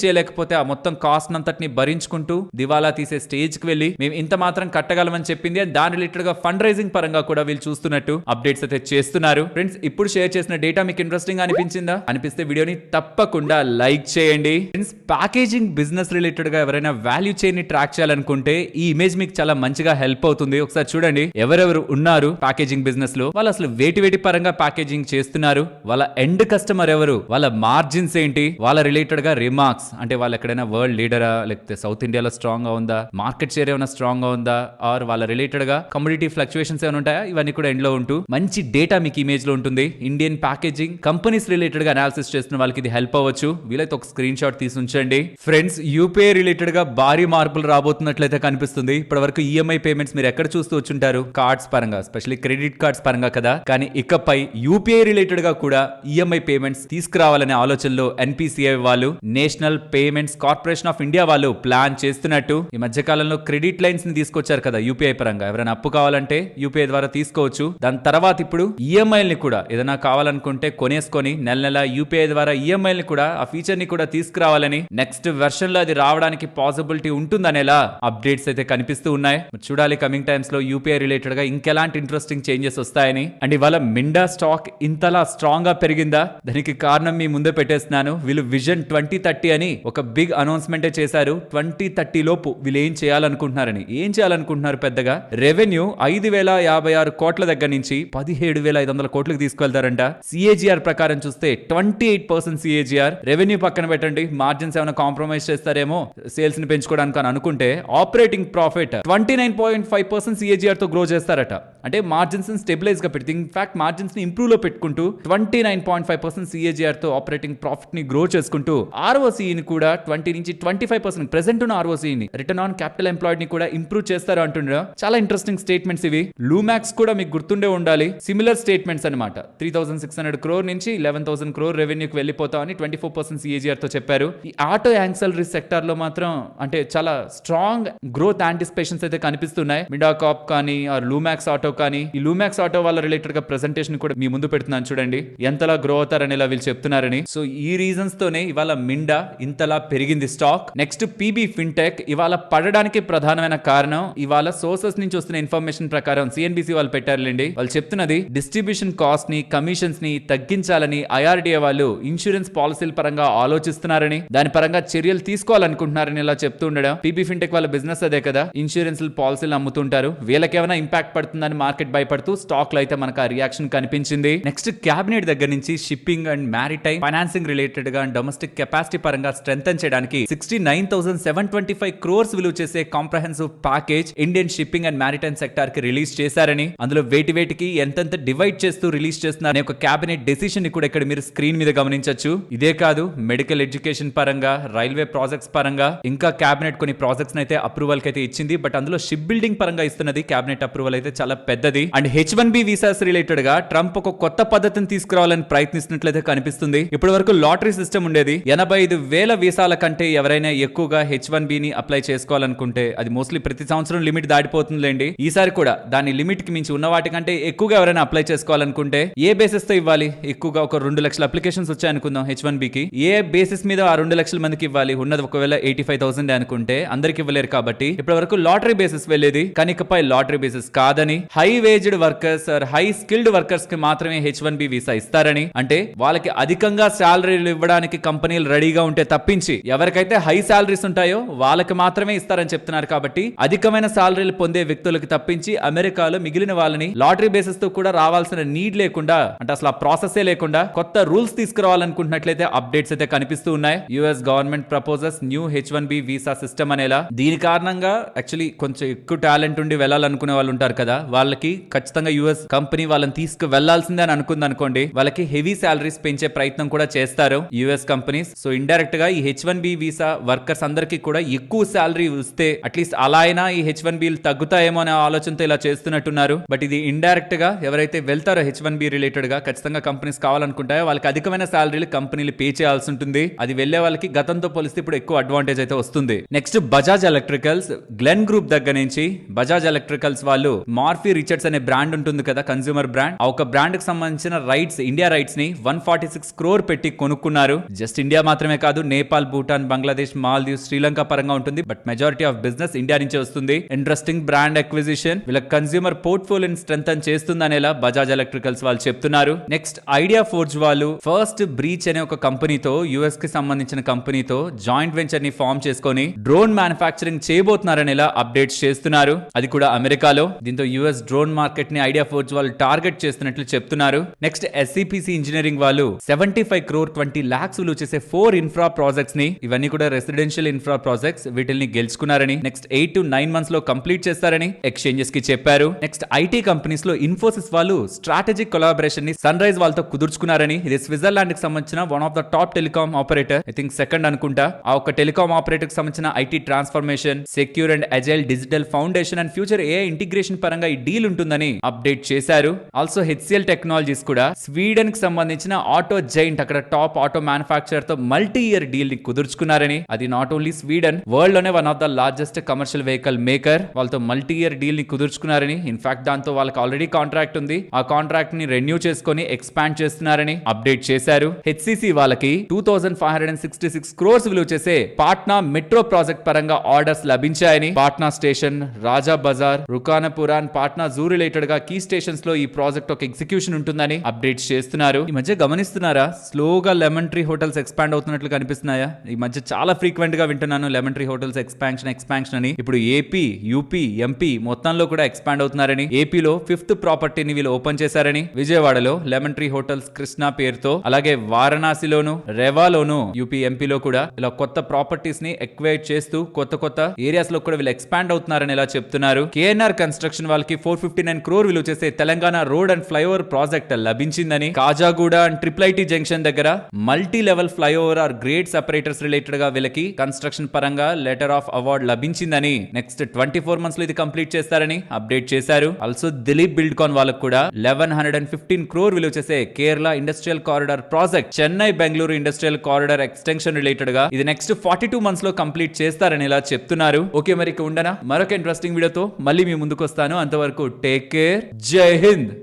చేయలేకపోతే ఆ మొత్తం కాస్ట్ అంతటిని భరించుకుంటూ దివాలా తీసే స్టేజ్ కి వెళ్లి మేము ఇంత మాత్రం కట్టగలమని చెప్పింది. అండ్ దాని రిలేటెడ్ గా ఫండ్ రైజింగ్ పరంగా కూడా వీళ్ళు చూస్తున్నట్టు అప్డేట్స్ అయితే చేస్తున్నారు. ఫ్రెండ్స్, ఇప్పుడు షేర్ చేసిన డేటా మీకు ఇంట్రెస్టింగ్ అనిపించిందా? అనిపిస్తే వీడియోని తప్పకుండా లైక్ చేయండి. ఫ్రెండ్స్, ప్యాకేజింగ్ బిజినెస్ రిలేటెడ్ గా ఎవరైనా వాల్యూ చైన్ ని ట్రాక్ చేయాలనుకుంటే ఈ ఇమేజ్ మీకు చాలా మంచిగా హెల్ప్ అవుతుంది. ఒకసారి చూడండి, ఎవరెవరు ఉన్నారు ప్యాకేజింగ్ బిజినెస్ లో, వాళ్ళు అసలు వేటి పరంగా ప్యాకేజింగ్ చేస్తున్నారు, వాళ్ళ ఎండ్ కస్టమర్ ఎవరు, వాళ్ళ మార్జిన్స్ ఏంటి, వాళ్ళ రిలేటెడ్ గా రిమార్క్స్, అంటే వాళ్ళు ఎక్కడైనా వరల్డ్ లీడరా, లేకపోతే సౌత్ ఇండియాలో స్ట్రాంగ్ గా ఉందా, మార్కెట్ షేర్ ఏమైనా స్ట్రాంగ్ గా ఉందా, ఆర్ వాళ్ళ రిలేటెడ్ గా కమ్యూనిటీ ఫ్లక్చుయేషన్స్ ఏమైనా ఉంటాయా, ఇవన్నీ కూడా ఎండ్ లో ఉంటూ మంచి డేటా మీకు ఇమేజ్ లో ఉంటుంది. ఇండియన్ ప్యాకేజింగ్ కంపెనీస్ రిలేటెడ్ గా అనాలిసిస్ చేస్తున్న వాళ్ళకి ఇది హెల్ప్ అవ్వచ్చు. వీలైతే ఒక స్క్రీన్ షాట్ తీసి ఉంచండి. ఫ్రెండ్స్, యూపీఐ రిలేటెడ్ గా భారీ మార్పులు రాబోతున్నట్లయితే కనిపిస్తుంది. ఇప్పటి వరకు ఈఎంఐ పేమెంట్స్ మీరు ఎక్కడ చూస్తూ వచ్చుంటారు, కార్డ్స్ పరంగా, స్పెషల్లీ క్రెడిట్ కార్డ్స్ పరంగా కదా. కానీ ఇకపై యూపీఐ రిలేటెడ్ గా కూడా ఈఎంఐ పేమెంట్స్ తీసుకురావాలనే ఆలోచనలో ఎన్పిసిఐ వాళ్ళు, national payments corporation of India వాళ్ళు ప్లాన్ చేస్తున్నట్టు. ఈ మధ్య కాలంలో క్రెడిట్ లైన్స్ ని తీసుకొచ్చారు కదా యూపీఐ పరంగా. ఎవరైనా అప్పు కావాలంటే యూపీఐ ద్వారా తీసుకోవచ్చు. దాని తర్వాత ఇప్పుడు ఈఎంఐల్ని కూడా ఏదైనా కావాలనుకుంటే కొనేసుకొని నెల యూపీఐ ద్వారా ఈఎంఐల్ని కూడా, ఆ ఫీచర్ ని కూడా తీసుకురావాలని నెక్స్ట్ వెర్షన్ లో అది రావడానికి పాసిబిలిటీ ఉంటుందనేలా అప్డేట్స్ అయితే కనిపిస్తూ ఉన్నాయి. చూడాలి కమింగ్ టైమ్స్ లో యూపీఐ రిలేటెడ్ గా ఇంకెలాంటి ఇంట్రెస్టింగ్ చేంజెస్ వస్తాయని. అండ్ ఇవాళ మిండా స్టాక్ ఇంతలా స్ట్రాంగ్ గా పెరిగిందా, దానికి కారణం మీ ముందే పెట్టేస్తున్నాను. వీళ్ళు విజన్ 2030 అని ఒక బిగ్ అనౌన్స్మెంట్ చేశారు. 2030 లోపు వీళ్ళు ఏం చేయాలనుకుంటున్నారని. ఏం చేయాలనుకుంటున్నారు పెద్దగా, రెవెన్యూ 5,056 కోట్ల దగ్గర నుంచి 17,500 కోట్లకు తీసుకెళ్తారంట. సిఏజిఆర్ ప్రకారం చూస్తే 28% సిఏజిఆర్. రెవెన్యూ పక్కన పెట్టండి, మార్జిన్స్ ఏమైనా కాంప్రమైజ్ చేస్తారేమో సేల్స్ ని పెంచుకోవడానికి అని అనుకుంటే, ఆపరేటింగ్ ప్రాఫిట్ 29.5% సిఏజిఆర్ తో గ్రో చేస్తారట. అంటే మార్జిన్స్ స్టెబిలైజ్ గా పెడితే, ఇన్ఫాక్ట్ మార్జిన్స్ ని ఇంప్రూవ్ లో పెట్టుకుంటూ 29.5% సిఏజిఆర్ తో ఆపరేటింగ్ ప్రాఫిట్ ని గ్రో చేసుకుంటూ, ఆర్ఓసి ని కూడా 20 నుంచి 25% ప్రెసెంట్ ఉన్న ఆర్ఓసి ని, రిటర్న్ ఆన్ క్యాపిటల్ ఎంప్లాయిడ్ ని కూడా ఇంప్రూవ్ చేస్తారు అంటుండ్రా. చాలా ఇంట్రెస్టింగ్ స్టేట్మెంట్స్ ఇవి. లూమాక్స్ కూడా మీకు గుర్తుండే ఉండాలి, సిమిలర్ స్టేట్మెంట్స్ అనమాట. 3,600 crore నుంచి 11,000 crore రెవెన్యూకి వెళ్ళిపోతామని 24% సిఏజిఆర్ తో చెప్పారు. ఈ ఆటో యాక్సలరీ సెక్టార్ లో మాత్రం అంటే చాలా స్ట్రాంగ్ గ్రోత్ యాంటిసిపేషన్స్ అయితే కనిపిస్తున్నాయి. మిడాకాప్ కానీ, లూమాక్స్ ఆటో కానీ. ఈ లూమాక్స్ ఆటో వాళ్ళ రిలేటెడ్ గా ప్రెజెంటేషన్ కూడా మీ ముందు పెడుతున్నాను చూడండి, ఎంతలా గ్రో అవుతారని ఇలా వీళ్ళు చెప్తున్నారని. సో ఈ రీజన్స్ తోనే ఇవాళ మిండా ఇంతలా పెరిగింది స్టాక్. నెక్స్ట్ పీబీ ఫిన్టెక్ ఇవాళ పడడానికి ప్రధానమైన కారణం, ఇవాళ సోర్సెస్ నుంచి వస్తున్న ఇన్ఫర్మేషన్ ప్రకారం సిఎన్బిసి వాళ్ళు పెట్టారులేండి. వాళ్ళు చెప్తున్నది డిస్ట్రిబ్యూషన్ కాస్ట్ ని, కమిషన్స్ ని తగ్గించాలని ఐఆర్డీఏ వాళ్ళు ఇన్సూరెన్స్ పాలసీల పరంగా ఆలోచిస్తున్నారని, దాని పరంగా చర్యలు తీసుకోవాలనుకుంటున్నారని ఇలా చెప్తూ ఉండడం. పీబీ ఫిన్టెక్ వాళ్ళ బిజినెస్ అదే కదా, ఇన్సూరెన్స్ పాలసీలు అమ్ముతుంటారు. వీళ్ళకి ఏమైనా ఇంపాక్ట్ పడుతుందని మార్కెట్ భయపడుతూ స్టాక్ లో అయితే మనకు ఆ రియాక్షన్ కనిపించింది. నెక్స్ట్ క్యాబినెట్ దగ్గర నుంచి shipping and maritime financing related గా డొమెస్టిక్ కెపాసిటీ పరంగా స్ట్రెంథెన్ చేయడానికి 69,725 crores విలువ చేసే comprehensive package Indian shipping and maritime sector కి రిలీజ్ చేశారని, అందులో వేటికి ఎంతెంత డివైడ్ చేస్తూ రిలీజ్ చేస్తున్నారని ఒక క్యాబినెట్ డెసిషన్ ని కూడా ఇక్కడ మీరు స్క్రీన్ మీద గమనించొచ్చు. ఇదే కాదు, మెడికల్ ఎడ్యుకేషన్ పరంగా, రైల్వే ప్రాజెక్ట్స్ పరంగా ఇంకా క్యాబినెట్ కొన్ని ప్రాజెక్ట్స్ అయితే అప్రూవల్ కి అయితే ఇచ్చింది. బట్ అందులో షిప్ బిల్డింగ్ పరంగా ఇస్తున్నది క్యాబినెట్ అప్రూవల్ అయితే చాలా పెద్దది. అండ్ H1B వీసాస్ రిలేటెడ్ గా ట్రంప్ ఒక కొత్త పద్ధతిని తీసుకురావాలని ప్రయత్నిస్తున్నట్లయితే కనిపిస్తుంది. ఇప్పటి వరకు లాటరీ సిస్టమ్ ఉండేది. 85,000 వీసాల కంటే ఎవరైనా ఎక్కువగా H1B ని అప్లై చేసుకోవాలనుకుంటే అది మోస్ట్లీ ప్రతి సంవత్సరం లిమిట్ దాటిపోతుందిలేండి. ఈసారి కూడా దాని లిమిట్ కి మించి ఉన్న వాటికంటే ఎక్కువగా ఎవరైనా అప్లై చేసుకోవాలనుకుంటే ఏ బేసిస్ తో ఇవ్వాలి? ఎక్కువగా ఒక 2 లక్షల అప్లికేషన్స్ వచ్చాయనుకుందాం H1B కి. ఏ బేసిస్ మీద ఆ 2 లక్షల మందికి ఇవ్వాలి? ఉన్నది ఒకవేళ 85,000 అనుకుంటే అందరికి ఇవ్వలేరు. కాబట్టి ఇప్పటి వరకు లాటరీ బేసిస్ వెళ్ళేది, కానీ ఇకపై లాటరీ బేసిస్ కాదని high waged workers or high skilled workers కి మాత్రమే H1B H1B వీసా ఇస్తారని, అంటే వాళ్ళకి అధికంగా శాలరీలు ఇవ్వడానికి కంపెనీలు రెడీగా ఉంటే తప్పించి ఎవరికైతే హై శాలరీస్ ఉంటాయో వాళ్ళకి మాత్రమే ఇస్తారని చెప్తున్నారు. కాబట్టి అధికమైన శాలరీలు పొందే వ్యక్తులకి తప్పించి అమెరికాలో మిగిలిన వాళ్ళని లాటరీ బేసిస్ తో కూడా రావాల్సిన నీడ్ లేకుండా, అంటే అసలు ఆ ప్రాసెస్ లేకుండా కొత్త రూల్స్ తీసుకురావాలనుకుంటున్నట్లయితే అప్డేట్స్ అయితే కనిపిస్తూ ఉన్నాయి. US government proposes new H1B visa system అనేలా. దీని కారణంగా యాక్చువల్లీ కొంచెం ఎక్కువ టాలెంట్ ఉండి వెళ్ళాలనుకునే వాళ్ళు ఉంటారు కదా, వాళ్ళకి ఖచ్చితంగా యుఎస్ కంపెనీ వాళ్ళని తీసుకు వెళ్లాల్సిందే అని అనుకుంది అనుకోండి, వాళ్ళకి హెవీ సాలరీస్ పెంచే ప్రయత్నం కూడా చేస్తారు యుఎస్ కంపెనీస్. సో ఇండైరెక్ట్ గా ఈ H1B వీసా వర్కర్స్ అందరికీ కూడా ఎక్కువ శాలరీ వస్తే అట్లీస్ట్ అలా అయినా ఈ H1B తగ్గుతాయేమో అనే ఆలోచనతో ఇలా చేస్తున్నట్టున్నారు. బట్ ఇది ఇండైరెక్ట్ గా ఎవరైతే వెళ్తారో H1B రిలేటెడ్ గా ఖచ్చితంగా కంపెనీస్ కావాలనుకుంటాయో వాళ్ళకి అధికమైన శాలరీలు కంపెనీలు పే చేయాల్సి ఉంటుంది. అది వెళ్లే వాళ్ళకి గతంతో పోలిస్తే ఇప్పుడు ఎక్కువ అడ్వాంటేజ్ అయితే వస్తుంది. Next Bajaj electricals, Glenn group దగ్గర నుంచి బజాజ్ ఎలక్ట్రికల్స్ వాళ్ళు మార్ఫీ రిచర్డ్స్ అనే బ్రాండ్ ఉంటుంది కదా, కన్స్యూమర్ బ్రాండ్. ఆ ఒక బ్రాండ్ కి సంబంధించిన రైట్స్, ఇండియా రైట్స్ ని 146 crore పెట్టి కొనుక్కున్నారు. జస్ట్ ఇండియా మాత్రమే కాదు, నేపాల్, భూటాన్, బంగ్లాదేశ్, మాల్దీవ్స్, శ్రీలంక పరంగా ఉంటుంది. But majority of business India నుంచి వస్తుంది. ఇంట్రెస్టింగ్ బ్రాండ్ అక్విజిషన్, వీళ్ళ కన్స్యూమర్ పోర్ట్ఫోలియోని స్ట్రెంథన్ చేస్తుంది అనేలా బజాజ్ ఎలక్ట్రికల్స్ వాళ్ళు చెప్తున్నారు. నెక్స్ట్ ఐడియా ఫోర్జ్ వాళ్ళు ఫస్ట్ బ్రీచ్ అనే ఒక కంపెనీతో, యుఎస్ కి సంబంధించిన కంపెనీతో జాయింట్ వెంచర్ ని ఫామ్ చేసుకొని డ్రోన్ మ్యానుఫ్యాక్చరింగ్ చేయబోతున్నారనేలా అప్డేట్స్ చేస్తున్నారు. అది కూడా అమెరికాలో. దీంతో యుఎస్ డ్రోన్ మార్కెట్ ని ఐడియా ఫోర్జ్ వాళ్ళు టార్గెట్ చేస్తున్నట్లు చెప్తున్నారు. నెక్స్ట్ SCPC ఇంజనీరింగ్ వాళ్ళు 75 crore 20 lakhs విలువ చేసే 4 ఇన్ఫ్రా ప్రాజెక్ట్స్ ని, ఇవన్నీ కూడా రెసిడెన్షియల్ ఇన్ఫ్రా ప్రాజెక్ట్స్, వీటిని గెలుచుకున్నారని, నెక్స్ట్ 8 to 9 months లో కంప్లీట్ చేస్తారని ఎక్స్చేంజెస్ కి చెప్పారు. నెక్స్ట్ ఐటీ కంపెనీస్ లో ఇన్ఫోసిస్ వాళ్ళు స్ట్రాటజిక్ కొలాబరేషన్ ని సన్ రైజ్ వాళ్ళతో కుదుర్చుకున్నారని. ఇది స్విట్జర్లాండ్ కి సంబంధించిన one of the top telecom operator, I think second అనుకుంటా. ఆ ఒక టెలికాం ఆపరేటర్ కి సంబంధించిన IT transformation, secure and agile digital foundation and future AI integration పరంగా ఈ డీల్ ఉంటుందని అప్డేట్ చేశారు. ఆల్సో HCL టెక్నాలజీస్ కూడా స్వీడన్ కి సంబంధించిన ఆటో జైంట్, అక్కడ టాప్ ఆటో మ్యానుఫ్యాక్చరర్ తో మల్టీ ఇయర్ డీల్ ని కుదుర్చుకున్నారని. అది నాట్ ఓన్లీ స్వీడన్, వరల్డ్ లోనే one of the largest commercial vehicle maker. వాళ్ళతో మల్టీ ఇయర్ డీల్ ని కుదుర్చుకున్నారని. ఇన్ఫాక్ట్ దాంతో వాళ్ళకి ఆల్రెడీ కాంట్రాక్ట్ ఉంది, ఆ కాంట్రాక్ట్ ని రెన్యూ చేసుకొని ఎక్స్పాండ్ చేస్తున్నారని అప్డేట్ చేశారు. HCC వాళ్ళకి 2566 crores విలువ చేసే పాట్నా మెట్రో ప్రాజెక్ట్ పరంగా ఆర్డర్స్ లభించాయని. పాట్నా స్టేషన్, రాజా బజార్, రుకానపురా, పాట్నా జూ రిలేటెడ్ గా కీ స్టేషన్స్ లో ఈ ప్రాజెక్ట్ ఒక ఎగ్జిక్యూషన్ ఉంటుందని అప్డేట్స్ చేస్తున్నారు. ఈ మధ్య గమనిస్తున్నారా, స్లోగా లెమన్ ట్రీ హోటల్స్ ఎక్స్పాండ్ అవుతున్నట్లు కనిపిస్తున్నాయా? ఈ మధ్య చాలా ఫ్రీక్వెంట్ గా వింటున్నాను లెమన్ ట్రీ హోటల్స్ ఎక్స్పాన్షన్ అని. ఇప్పుడు ఏపీ, యూపీ, ఎంపీ మొత్తంలో కూడా ఎక్స్పాండ్ అవుతున్నారని. ఏపీలో 5th ప్రాపర్టీని వీళ్ళు ఓపెన్ చేశారని. విజయవాడలో లెమన్ ట్రీ హోటల్స్ కృష్ణా పేరుతో, అలాగే వారణాసిలోను, రెవాలోను, యూపీ, ఎంపీలో కూడా ఇలా కొత్త ప్రాపర్టీస్ ని ఎక్వైర్ చేస్తూ కొత్త ఏరియాస్ లో కూడా వీళ్ళు ఎక్స్పాండ్ అవుతున్నారని ఇలా చెప్తున్నారు. KNR కన్స్ట్రక్షన్ వాళ్ళకి 459 crore విలువ చేసే Telangana road and flyover project లభించిందని. కాజాగూడ అండ్ IIIT జంక్షన్ దగ్గర multi level flyover are grade separators related గా వీళ్ళకి కన్స్ట్రక్షన్ పరంగా లెటర్ ఆఫ్ అవార్డ్ లభించిందని. నెక్స్ట్ 24 months లో ఇది కంప్లీట్ చేస్తారని అప్డేట్ చేశారు. ఆల్సో దిలీప్ బిల్డ్కాన్ వాళ్ళకు కూడా 1115 crore విలువ చేసే Kerala industrial corridor project, Chennai Bengaluru industrial corridor extension related గా ఇది నెక్స్ట్ 42 months లో కంప్లీట్ చేస్తారని ఇలా చెప్తున్నారు. ఓకే, మరి ఉండనా మరొక ఇంట్రెస్టింగ్ వీడియోతో మళ్ళీ మీ ముందుకు వస్తాను. అంతవరకు టేక్ కేర్, జై హింద్.